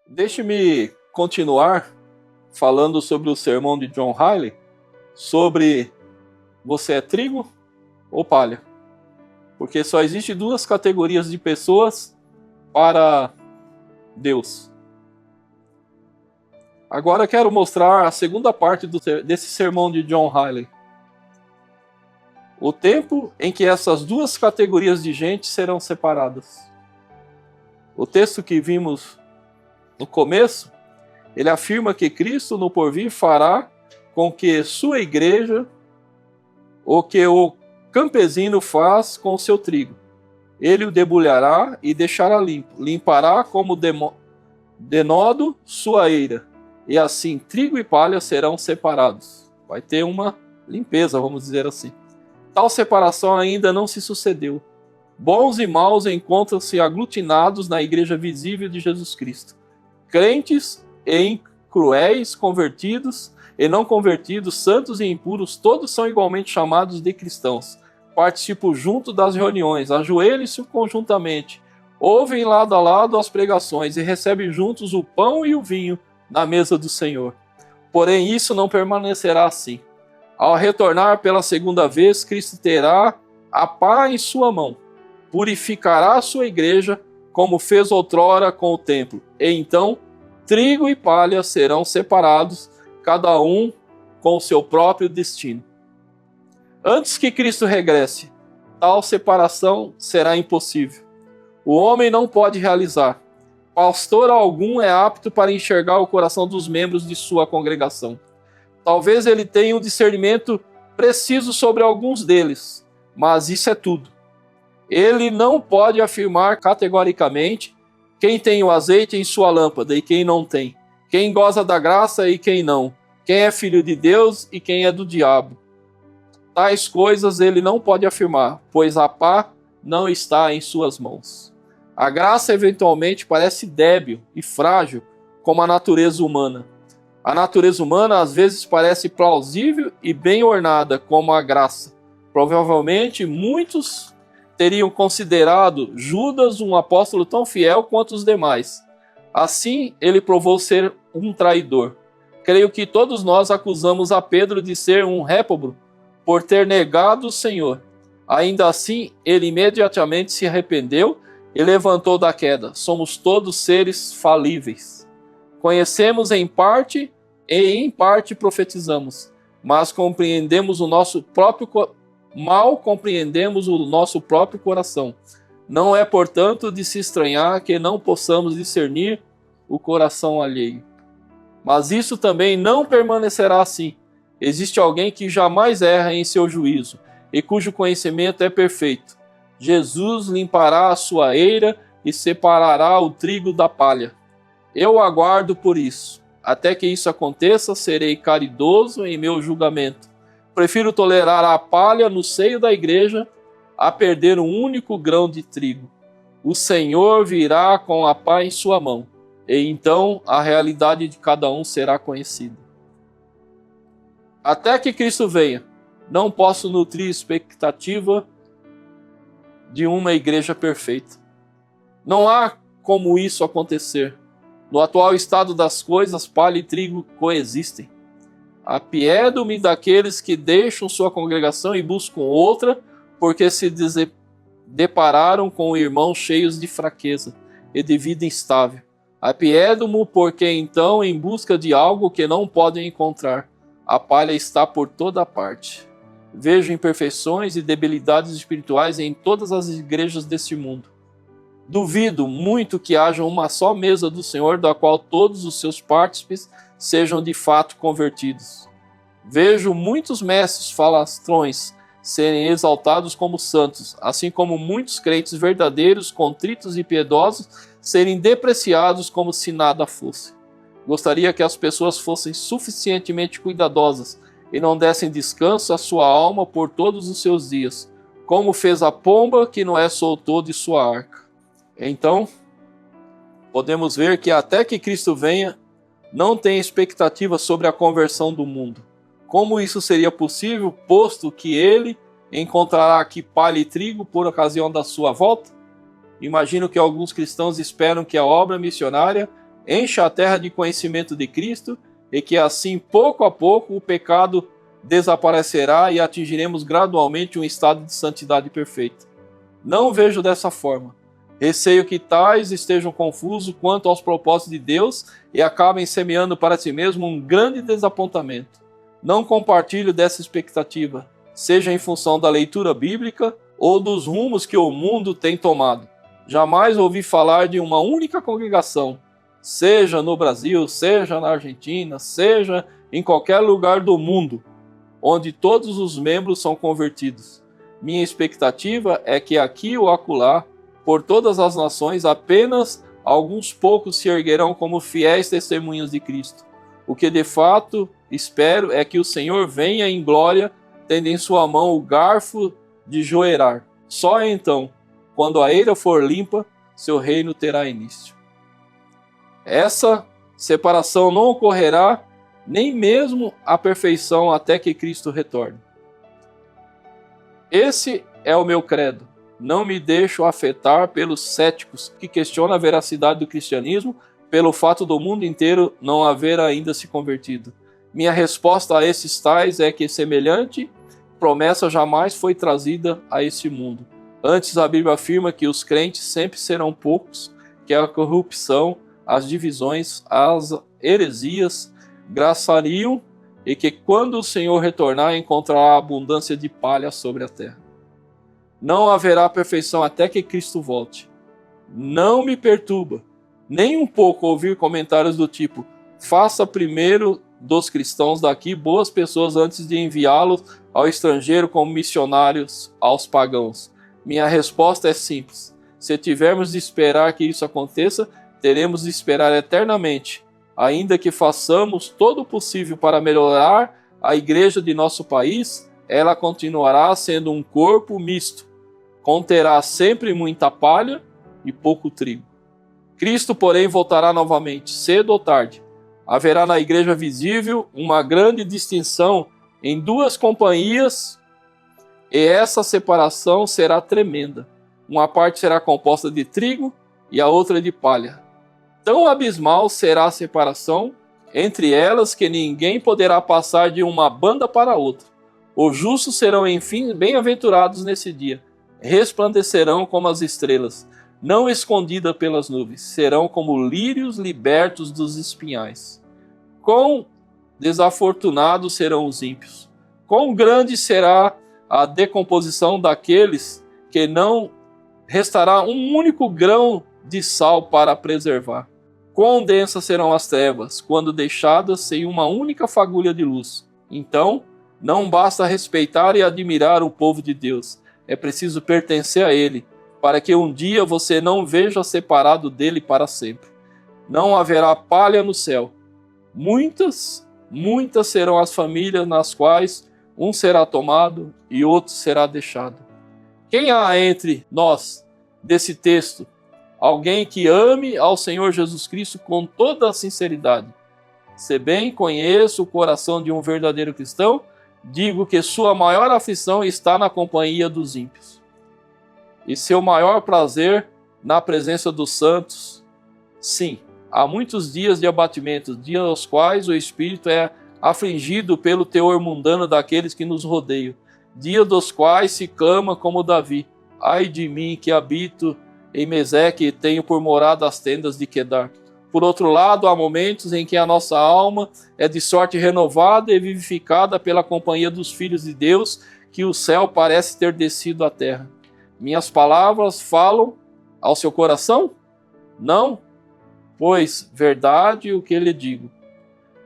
Deixe-me continuar falando sobre o sermão de John Riley, sobre você é trigo ou palha. Porque só existe duas categorias de pessoas para Deus. Agora quero mostrar a segunda parte desse sermão de John Riley. O tempo em que essas duas categorias de gente serão separadas. O texto que vimos no começo, ele afirma que Cristo no porvir fará com que sua igreja, o que o campesino faz com o seu trigo. Ele o debulhará e deixará limpo. Limpará como denodo sua eira. E assim trigo e palha serão separados. Vai ter uma limpeza, vamos dizer assim. Tal separação ainda não se sucedeu. Bons e maus encontram-se aglutinados na igreja visível de Jesus Cristo. Crentes e cruéis, convertidos e não convertidos, santos e impuros, todos são igualmente chamados de cristãos. Participam junto das reuniões, ajoelham-se conjuntamente, ouvem lado a lado as pregações e recebem juntos o pão e o vinho na mesa do Senhor. Porém, isso não permanecerá assim. Ao retornar pela segunda vez, Cristo terá a pá em sua mão, purificará a sua igreja, como fez outrora com o templo. E então, trigo e palha serão separados, cada um com o seu próprio destino. Antes que Cristo regresse, tal separação será impossível. O homem não pode realizar. Pastor algum é apto para enxergar o coração dos membros de sua congregação. Talvez ele tenha um discernimento preciso sobre alguns deles, mas isso é tudo. Ele não pode afirmar categoricamente quem tem o azeite em sua lâmpada e quem não tem, quem goza da graça e quem não, quem é filho de Deus e quem é do diabo. Tais coisas ele não pode afirmar, pois a pá não está em suas mãos. A graça eventualmente parece débil e frágil, como a natureza humana. A natureza humana às vezes parece plausível e bem ornada, como a graça. Provavelmente muitos teriam considerado Judas um apóstolo tão fiel quanto os demais. Assim, ele provou ser um traidor. Creio que todos nós acusamos a Pedro de ser um réprobo por ter negado o Senhor. Ainda assim, ele imediatamente se arrependeu e levantou da queda. Somos todos seres falíveis. Conhecemos em parte e em parte profetizamos, mas mal compreendemos o nosso próprio coração. Não é, portanto, de se estranhar que não possamos discernir o coração alheio. Mas isso também não permanecerá assim. Existe alguém que jamais erra em seu juízo e cujo conhecimento é perfeito. Jesus limpará a sua eira e separará o trigo da palha. Eu aguardo por isso. Até que isso aconteça, serei caridoso em meu julgamento. Prefiro tolerar a palha no seio da igreja a perder um único grão de trigo. O Senhor virá com a pá em sua mão, e então a realidade de cada um será conhecida. Até que Cristo venha, não posso nutrir expectativa de uma igreja perfeita. Não há como isso acontecer. No atual estado das coisas, palha e trigo coexistem. Apiedo-me daqueles que deixam sua congregação e buscam outra, porque se depararam com irmãos cheios de fraqueza e de vida instável. Apiedo-me porque então, em busca de algo que não podem encontrar, a palha está por toda parte. Vejo imperfeições e debilidades espirituais em todas as igrejas deste mundo. Duvido muito que haja uma só mesa do Senhor, da qual todos os seus partícipes sejam de fato convertidos. Vejo muitos mestres falastrões serem exaltados como santos, assim como muitos crentes verdadeiros, contritos e piedosos serem depreciados como se nada fosse. Gostaria que as pessoas fossem suficientemente cuidadosas e não dessem descanso à sua alma por todos os seus dias, como fez a pomba que Noé soltou de sua arca. Então, podemos ver que até que Cristo venha, não tem expectativa sobre a conversão do mundo. Como isso seria possível, posto que ele encontrará aqui palha e trigo por ocasião da sua volta? Imagino que alguns cristãos esperam que a obra missionária encha a terra de conhecimento de Cristo e que assim, pouco a pouco, o pecado desaparecerá e atingiremos gradualmente um estado de santidade perfeita. Não vejo dessa forma. Receio que tais estejam confusos quanto aos propósitos de Deus e acabem semeando para si mesmo um grande desapontamento. Não compartilho dessa expectativa, seja em função da leitura bíblica ou dos rumos que o mundo tem tomado. Jamais ouvi falar de uma única congregação, seja no Brasil, seja na Argentina, seja em qualquer lugar do mundo, onde todos os membros são convertidos. Minha expectativa é que aqui ou acolá, por todas as nações, apenas alguns poucos se erguerão como fiéis testemunhas de Cristo. O que de fato espero é que o Senhor venha em glória, tendo em sua mão o garfo de joerar. Só então, quando a eira for limpa, seu reino terá início. Essa separação não ocorrerá nem mesmo a perfeição até que Cristo retorne. Esse é o meu credo. Não me deixo afetar pelos céticos que questionam a veracidade do cristianismo pelo fato do mundo inteiro não haver ainda se convertido. Minha resposta a esses tais é que semelhante promessa jamais foi trazida a esse mundo. Antes, a Bíblia afirma que os crentes sempre serão poucos, que a corrupção, as divisões, as heresias graçariam e que quando o Senhor retornar encontrará abundância de palha sobre a terra. Não haverá perfeição até que Cristo volte. Não me perturba nem um pouco ouvir comentários do tipo: faça primeiro dos cristãos daqui boas pessoas antes de enviá-los ao estrangeiro como missionários aos pagãos. Minha resposta é simples: se tivermos de esperar que isso aconteça, teremos de esperar eternamente, ainda que façamos todo o possível para melhorar a igreja de nosso país. Ela continuará sendo um corpo misto, conterá sempre muita palha e pouco trigo. Cristo, porém, voltará novamente, cedo ou tarde. Haverá na igreja visível uma grande distinção em duas companhias, e essa separação será tremenda. Uma parte será composta de trigo e a outra de palha. Tão abismal será a separação entre elas que ninguém poderá passar de uma banda para outra. Os justos serão, enfim, bem-aventurados nesse dia. Resplandecerão como as estrelas, não escondidas pelas nuvens. Serão como lírios libertos dos espinhais. Quão desafortunados serão os ímpios! Quão grande será a decomposição daqueles que não restará um único grão de sal para preservar! Quão densas serão as trevas, quando deixadas sem uma única fagulha de luz! Então, não basta respeitar e admirar o povo de Deus, é preciso pertencer a Ele, para que um dia você não veja separado dele para sempre. Não haverá palha no céu. Muitas serão as famílias nas quais um será tomado e outro será deixado. Quem há entre nós, desse texto, alguém que ame ao Senhor Jesus Cristo com toda a sinceridade? Se bem conheço o coração de um verdadeiro cristão, digo que sua maior aflição está na companhia dos ímpios, e seu maior prazer na presença dos santos. Sim, há muitos dias de abatimento, dias aos quais o Espírito é afligido pelo teor mundano daqueles que nos rodeiam, dias dos quais se clama como Davi: ai de mim que habito em Meseque e tenho por morada as tendas de Quedar. Por outro lado, há momentos em que a nossa alma é de sorte renovada e vivificada pela companhia dos filhos de Deus, que o céu parece ter descido à terra. Minhas palavras falam ao seu coração? Não? Pois verdade o que lhe digo.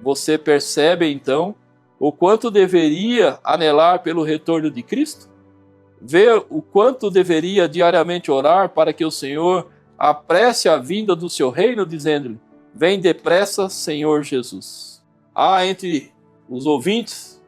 Você percebe então o quanto deveria anelar pelo retorno de Cristo? Vê o quanto deveria diariamente orar para que o Senhor apresse a vinda do seu reino, dizendo-lhe: vem depressa, Senhor Jesus. Há entre os ouvintes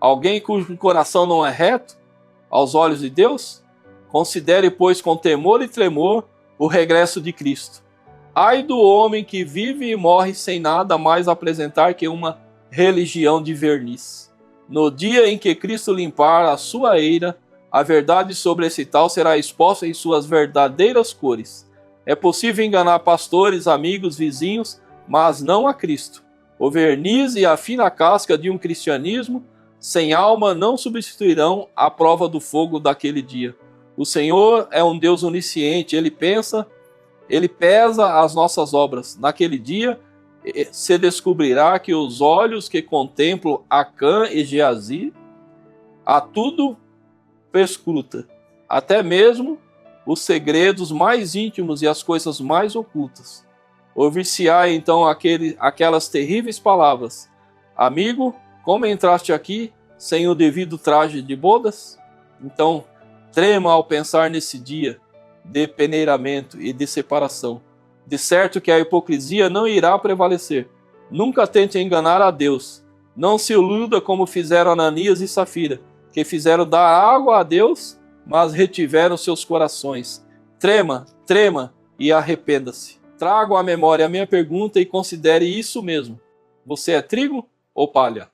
alguém cujo coração não é reto aos olhos de Deus? Considere, pois, com temor e tremor o regresso de Cristo. Ai do homem que vive e morre sem nada mais apresentar que uma religião de verniz. No dia em que Cristo limpar a sua eira, a verdade sobre esse tal será exposta em suas verdadeiras cores. É possível enganar pastores, amigos, vizinhos, mas não a Cristo. O verniz e a fina casca de um cristianismo sem alma não substituirão a prova do fogo daquele dia. O Senhor é um Deus onisciente, Ele pesa as nossas obras. Naquele dia se descobrirá que os olhos que contemplam Acã e Geazi, a tudo perscruta, até mesmo os segredos mais íntimos e as coisas mais ocultas. Ouvir-se-á então aquelas terríveis palavras: amigo, como entraste aqui sem o devido traje de bodas? Então, trema ao pensar nesse dia de peneiramento e de separação. De certo que a hipocrisia não irá prevalecer. Nunca tente enganar a Deus. Não se iluda como fizeram Ananias e Safira, que fizeram dar água a Deus, mas retiveram seus corações. Trema, trema e arrependa-se. Trago à memória a minha pergunta e considere isso mesmo. Você é trigo ou palha?